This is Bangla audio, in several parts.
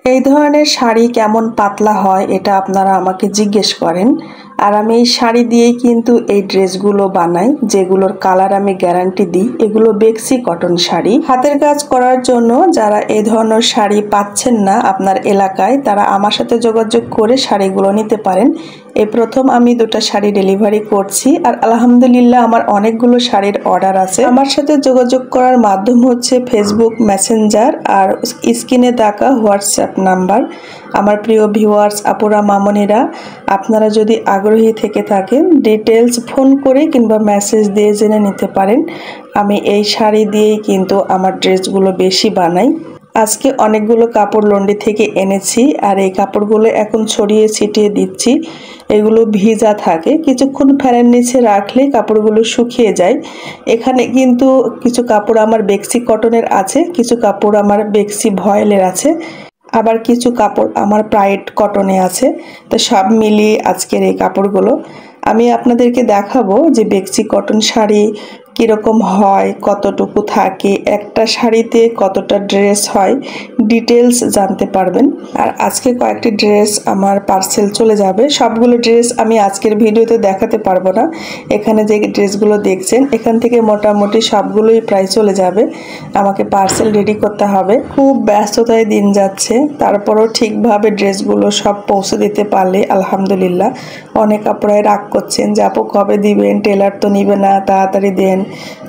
এই ধরনের শাড়ি কেমন পাতলা হয় এটা আপনারা আমাকে জিজ্ঞেস করেন। আর আমি এই শাড়ি দিয়েই কিন্তু এই ড্রেসগুলো বানাই, যেগুলোর কালার আমি গ্যারান্টি দিই। এগুলো বেক্সি কটন শাড়ি। হাতের কাজ করার জন্য যারা এই ধরনের শাড়ি পাচ্ছেন না আপনার এলাকায়, তারা আমার সাথে যোগাযোগ করে শাড়িগুলো নিতে পারেন। এই প্রথম আমি দুটো শাড়ি ডেলিভারি করছি, আর আলহামদুলিল্লাহ আমার অনেকগুলো শাড়ির অর্ডার আছে। আমার সাথে যোগাযোগ করার মাধ্যম হচ্ছে ফেসবুক মেসেঞ্জার আর স্ক্রিনে দেখা হোয়াটসঅ্যাপ নাম্বার। আমার প্রিয় ভিউয়ার্স, আপুরা, মামনিরা, আপনারা যদি আগ্রহী থেকে থাকেন ডিটেলস ফোন করে কিংবা মেসেজ দিয়ে জেনে নিতে পারেন। আমি এই শাড়ি দিয়েই কিন্তু আমার ড্রেসগুলো বেশি বানাই। আজকে অনেকগুলো কাপড় লন্ডি থেকে এনেছি, আর এই কাপড়গুলো এখন ছড়িয়ে ছিটিয়ে দিচ্ছি। এগুলো ভিজা থাকে, কিছুক্ষণ ফ্যানের নিচে রাখলে কাপড়গুলো শুকিয়ে যায়। এখানে কিন্তু কিছু কাপড় আমার বেক্সি কটনের আছে, কিছু কাপড় আমার বেক্সি ভয়েলের আছে, আবার কিছু কাপড় আমার প্রাইড কটনে আছে। তো সব মিলিয়ে আজকের এই কাপড়গুলো আমি আপনাদেরকে দেখাবো যে বেক্সি কটন শাড়ি কীরকম হয়, কতটুকু থাকে, একটা শাড়িতে কতটা ড্রেস হয়, ডিটেলস জানতে পারবেন। আর আজকে কয়েকটি ড্রেস আমার পার্সেল চলে যাবে। সবগুলো ড্রেস আমি আজকের ভিডিওতে দেখাতে পারবো না। এখানে যে ড্রেসগুলো দেখছেন এখান থেকে মোটামুটি সবগুলোই প্রায় চলে যাবে। আমাকে পার্সেল রেডি করতে হবে। খুব ব্যস্ততায় দিন যাচ্ছে, তারপরও ঠিকভাবে ড্রেসগুলো সব পৌঁছে দিতে পারলে আলহামদুলিল্লাহ। অনেক আপুরাই রাগ করছেন যে আপু কবে দিবেন, টেলার তো নিবে না, তাড়াতাড়ি দেন।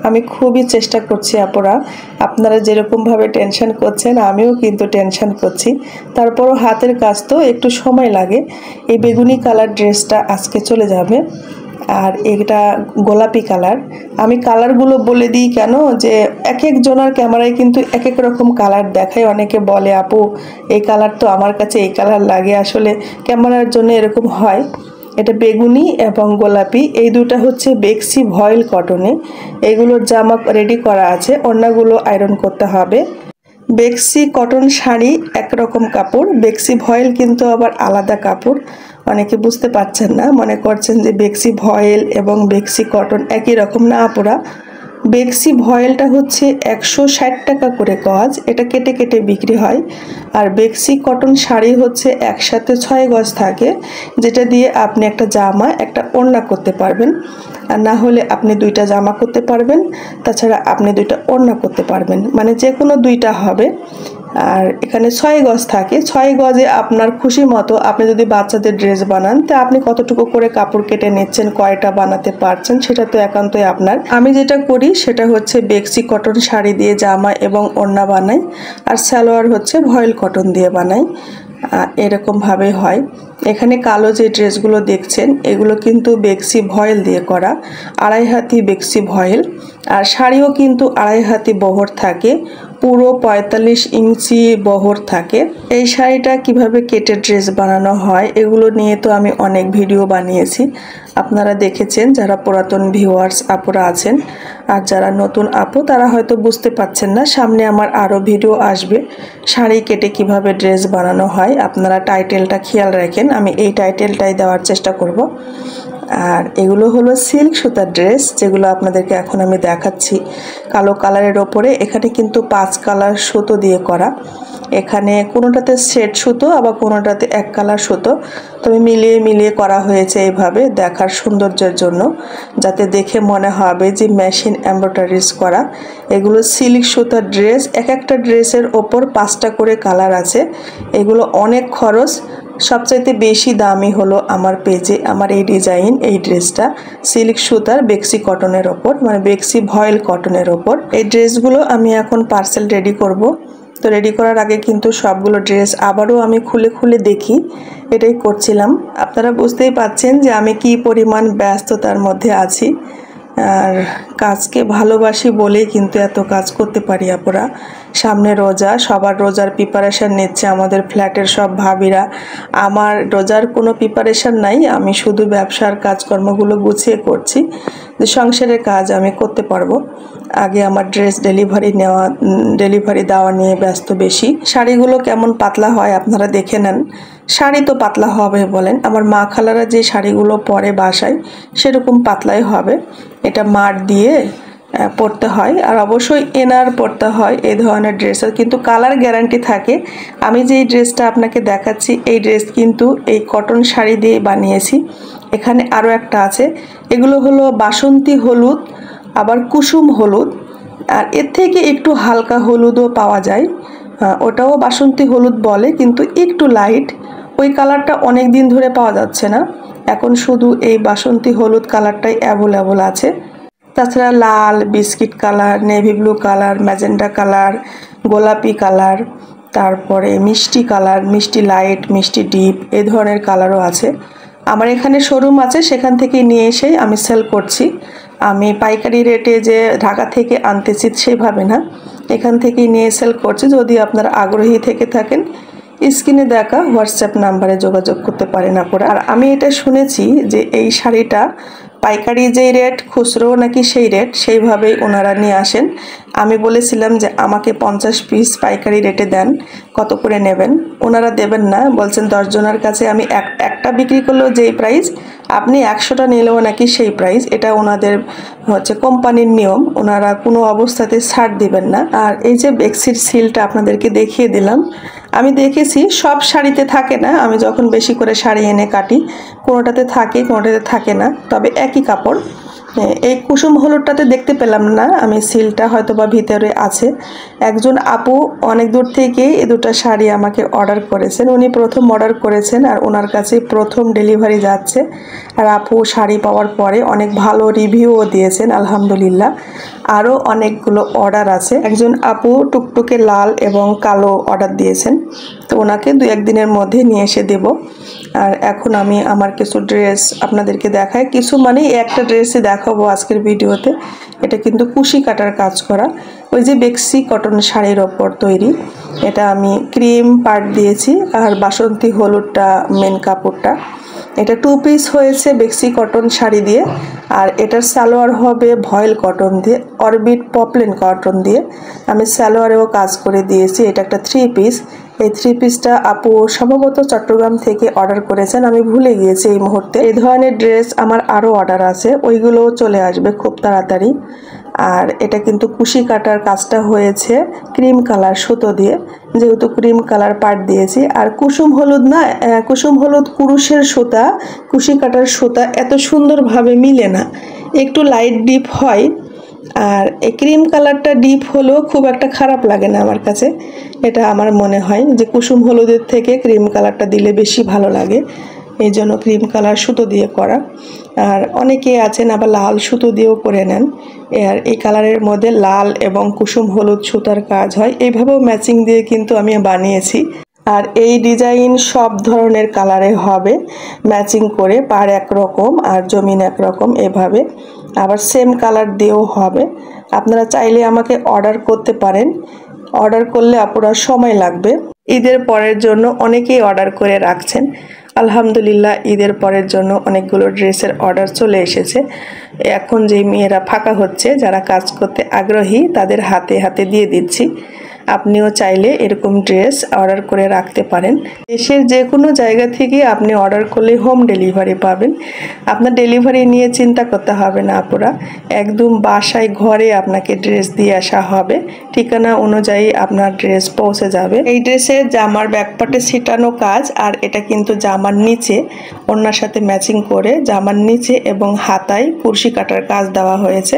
আমি খুবই চেষ্টা করছি আপুরা, আপনারা যেরকমভাবে টেনশন করছেন আমিও কিন্তু টেনশন করছি। তারপরও হাতের কাজ তো একটু সময় লাগে। এই বেগুনি কালার ড্রেসটা আজকে চলে যাবে, আর এটা গোলাপি কালার। আমি কালারগুলো বলে দিই কেন, যে এক এক জনের ক্যামেরায় কিন্তু এক এক রকম কালার দেখায়। অনেকে বলে আপু এই কালার তো আমার কাছে এই কালার লাগে, আসলে ক্যামেরার জন্য এরকম হয়। এটা বেগুনি এবং গোলাপি, এই দুটো হচ্ছে বেক্সি ভয়েল কটনে। এগুলোর জামা রেডি করা আছে, ওড়নাগুলো আয়রন করতে হবে। বেক্সি কটন শাড়ি একরকম কাপড়, বেক্সি ভয়েল কিন্তু আবার আলাদা কাপড়। অনেকে বুঝতে পারছেন না, মনে করছেন যে বেক্সি ভয়েল এবং বেক্সি কটন একই রকম। না আপুরা, বেক্সি ভয়েলটা হচ্ছে 160 টাকা করে গজ, এটা কেটে কেটে বিক্রি হয়। আর বেক্সি কটন শাড়ি হচ্ছে একসাথে 6 গজ থাকে, যেটা দিয়ে আপনি একটা জামা একটা ওড়না করতে পারবেন। আর না হলে আপনি দুইটা জামা করতে পারবেন, তাছাড়া আপনি দুইটা ওড়না করতে পারবেন, মানে যে কোনো দুইটা হবে। আর এখানে 6 গজ থাকে, 6 গজে আপনার খুশি মতো আপনি যদি বাচ্চাদের ড্রেস বানান, তা আপনি কতটুকু করে কাপড় কেটে নিচ্ছেন, কয়টা বানাতে পারছেন, সেটা তো একান্তই আপনার। আমি যেটা করি সেটা হচ্ছে বেক্সি কটন শাড়ি দিয়ে জামা এবং ওড়না বানাই, আর সালোয়ার হচ্ছে ভয়েল কটন দিয়ে বানাই। এরকমভাবে হয়। এখানে কালো যে ড্রেসগুলো দেখছেন এগুলো কিন্তু বেক্সি ভয়েল দিয়ে করা, 2.5 হাতি বেক্সি ভয়েল। আর শাড়িও কিন্তু 2.5 হাতি বহর থাকে, পুরো 45 ইঞ্চি বহর থাকে। এই শাড়িটা কিভাবে কেটে ড্রেস বানানো হয় এগুলো নিয়ে তো আমি অনেক ভিডিও বানিয়েছি, আপনারা দেখেছেন যারা পুরাতন ভিউয়ার্স আপুরা আছেন। আর যারা নতুন আপু তারা হয়তো বুঝতে পারছেন না, সামনে আমার আরও ভিডিও আসবে শাড়ি কেটে কিভাবে ড্রেস বানানো হয়। আপনারা টাইটেলটা খেয়াল রাখেন, আমি এই টাইটেলটাই দেওয়ার চেষ্টা করব। আর এগুলো হলো সিল্ক সুতার ড্রেস, যেগুলো আপনাদেরকে এখন আমি দেখাচ্ছি কালো কালারের ওপরে। এখানে কিন্তু 5 কালার সুতো দিয়ে করা, এখানে কোনোটাতে সেট সুতো আবার কোনোটাতে 1 কালার সুতো, তবে মিলিয়ে মিলিয়ে করা হয়েছে এইভাবে দেখার সৌন্দর্যের জন্য, যাতে দেখে মনে হবে যে মেশিন এমব্রয়ডারিজ করা। এগুলো সিল্ক সুতার ড্রেস, এক একটা ড্রেসের ওপর 5টা করে কালার আছে। এগুলো অনেক খরচ, সবচাইতে বেশি দামি হলো আমার পেজে আমার এই ডিজাইন, এই ড্রেসটা সিল্ক সুতার বেক্সি কটনের ওপর, মানে বেক্সি ভয়েল কটনের ওপর। এই ড্রেসগুলো আমি এখন পার্সেল রেডি করব। তো রেডি করার আগে কিন্তু সবগুলো ড্রেস আবারও আমি খুলে খুলে দেখি, এটাই করছিলাম। আপনারা বুঝতেই পাচ্ছেন যে আমি কি পরিমাণ ব্যস্ততার মধ্যে আছি। আর কাজকে ভালোবাসি বলেই কিন্তু এত কাজ করতে পারি আপুরা। সামনে রোজা, সবার রোজার প্রিপারেশান নিচ্ছে আমাদের ফ্ল্যাটের সব ভাবিরা। আমার রোজার কোনো প্রিপারেশান নাই, আমি শুধু ব্যবসার কাজকর্মগুলো গুছিয়ে করছি, যে সংসারের কাজ আমি করতে পারবো। আগে আমার ড্রেস ডেলিভারি দেওয়া নিয়ে ব্যস্ত বেশি। শাড়িগুলো কেমন পাতলা হয় আপনারা দেখে নেন। শাড়ি তো পাতলা হবে বলেন, আমার মা খালারা যে শাড়িগুলো পরে বাসায় সেরকম পাতলাই হবে। এটা মার দিয়ে পরতে হয়, আর অবশ্যই এনার পরতে হয় এই ধরনের ড্রেসের, কিন্তু কালার গ্যারান্টি থাকে। আমি যে ড্রেসটা আপনাকে দেখাচ্ছি এই ড্রেস কিন্তু এই কটন শাড়ি দিয়ে বানিয়েছি। এখানে আরও একটা আছে, এগুলো হলো বাসন্তী হলুদ, আবার কুসুম হলুদ, আর এর থেকে একটু হালকা হলুদও পাওয়া যায়, ওটাও বাসন্তী হলুদ বলে কিন্তু একটু লাইট। ওই কালারটা অনেক দিন ধরে পাওয়া যাচ্ছে না, এখন শুধু এই বাসন্তী হলুদ কালারটাই অ্যাভেলেবল আছে। তাছাড়া লাল, biscuit colour, navy blue colour, magenta colour, গোলাপি কালার, তারপরে মিষ্টি কালার, মিষ্টি লাইট, মিষ্টি ডিপ, এই ধরনের কালারও আছে। আমার এখানে শোরুম আছে, সেখান থেকে নিয়ে এসেই আমি সেল করছি। আমি পাইকারি রেটে যে ঢাকা থেকে আনতেছি সেভাবে না, এখান থেকেই নিয়ে সেল করছি। যদি আপনারা আগ্রহী থেকে থাকেন স্ক্রিনে দেখা হোয়াটসঅ্যাপ নাম্বারে যোগাযোগ করতে পারেন আপনারা। আর আমি এটা শুনেছি যে এই শাড়িটা পাইকারি যেই রেট, খুচরো নাকি সেই রেট, সেইভাবেই ওনারা নিয়ে আসেন। আমি বলেছিলাম যে আমাকে 50 পিস পাইকারি রেটে দেন, কত করে নেবেন? ওনারা দেবেন না, বলছেন 10 জনের কাছে আমি একটা বিক্রি করলেও যেই প্রাইস, আপনি 100টা নিলেও নাকি সেই প্রাইস। এটা ওনাদের হচ্ছে কোম্পানির নিয়ম, ওনারা কোনো অবস্থাতে ছাড় দিবেন না। আর এই যে বেক্সির সিলটা আপনাদেরকে দেখিয়ে দিলাম, আমি দেখেছি সব শাড়িতে থাকে না, আমি যখন বেশি করে শাড়ি এনে কাটি কোনোটাতে থাকে কোনোটাতে থাকে না, তবে একই কাপড়। এই কুসুম হলুদটাতে দেখতে পেলাম না আমি সিলটা, হয়তো বা ভিতরে আছে। একজন আপু অনেক দূর থেকেই এই দুটো শাড়ি আমাকে অর্ডার করেছেন, উনি প্রথম অর্ডার করেছেন আর ওনার কাছে প্রথম ডেলিভারি যাচ্ছে। আর আপু শাড়ি পাওয়ার পরে অনেক ভালো রিভিউও দিয়েছেন আলহামদুলিল্লাহ। আরও অনেকগুলো অর্ডার আছে। একজন আপু টুকটুকে লাল এবং কালো অর্ডার দিয়েছেন, তো ওনাকে 2-1 দিনের মধ্যে নিয়ে এসে দেব। আর এখন আমি আমার কিছু ড্রেস আপনাদেরকে দেখাই, কিছু মানে একটা ড্রেসই দেখাবো আজকের ভিডিওতে। এটা কিন্তু কুশি কাটার কাজ করা, ওই যে বেক্সি কটন শাড়ির ওপর তৈরি। এটা আমি ক্রিম পার্ট দিয়েছি আর বাসন্তী হলুদটা মেন কাপড়টা। এটা 2 পিস হয়েছে বেক্সি কটন শাড়ি দিয়ে, আর এটার সালোয়ার হবে ভয়েল কটন দিয়ে, অরবিট পপলিন কটন দিয়ে। আমি সালোয়ারেও কাজ করে দিয়েছি। এটা একটা 3 পিস। এই 3 পিসটা আপু সম্ভবত চট্টগ্রাম থেকে অর্ডার করেছেন, আমি ভুলে গিয়েছি এই মুহূর্তে। এই ধরনের ড্রেস আমার আরও অর্ডার আছে, ওইগুলোও চলে আসবে খুব তাড়াতাড়ি। আর এটা কিন্তু কুশি কাটার কাজটা হয়েছে ক্রিম কালার সুতো দিয়ে, যেহেতু ক্রিম কালার পার্ট দিয়েছি। আর কুসুম হলুদ না, কুসুম হলুদ কুরুশের সুতা, কুশি কাটার সুতা এত সুন্দরভাবে মিলে না, একটু লাইট ডিপ হয়। আর এই ক্রিম কালারটা ডিপ হলেও খুব একটা খারাপ লাগে না আমার কাছে। এটা আমার মনে হয় যে কুসুম হলুদের থেকে ক্রিম কালারটা দিলে বেশি ভালো লাগে, এই জন্য ক্রিম কালার সুতো দিয়ে করা। আর অনেকে আছেন আবার লাল সুতো দিয়েও করে নেন। আর এই কালারের মধ্যে লাল এবং কুসুম হলুদ সুতার কাজ হয়, এইভাবেও ম্যাচিং দিয়ে কিন্তু আমি বানিয়েছি। আর এই ডিজাইন সব ধরনের কালারে হবে ম্যাচিং করে, পাড় একরকম আর জমিন একরকম, এভাবে আবার সেম কালার দিয়েও হবে। আপনারা চাইলে আমাকে অর্ডার করতে পারেন, অর্ডার করলে আপুরা সময় লাগবে। ঈদের পরের জন্য অনেকেই অর্ডার করে রাখছেন, আলহামদুলিল্লাহ ঈদের পরের জন্য অনেকগুলো ড্রেসের অর্ডার চলে এসেছে। এখন যে মেয়েরা ফাঁকা হচ্ছে, যারা কাজ করতে আগ্রহী, তাদের হাতে হাতে দিয়ে দিচ্ছি। আপনিও চাইলে এরকম ড্রেস অর্ডার করে রাখতে পারেন। দেশের যে কোনো জায়গা থেকে আপনি অর্ডার করলে হোম ডেলিভারি পাবেন। আপনার ডেলিভারি নিয়ে চিন্তা করতে হবে না আপুরা, একদম বাসায় ঘরে আপনাকে ড্রেস দিয়ে আসা হবে, ঠিকানা অনুযায়ী আপনার ড্রেস পৌঁছে যাবে। এই ড্রেসের জামার ব্যাকপার্টে ছিটানো কাজ, আর এটা কিন্তু জামার নিচে ওড়নার সাথে ম্যাচিং করে জামার নিচে এবং হাতায় কুরশি কাটার কাজ দেওয়া হয়েছে।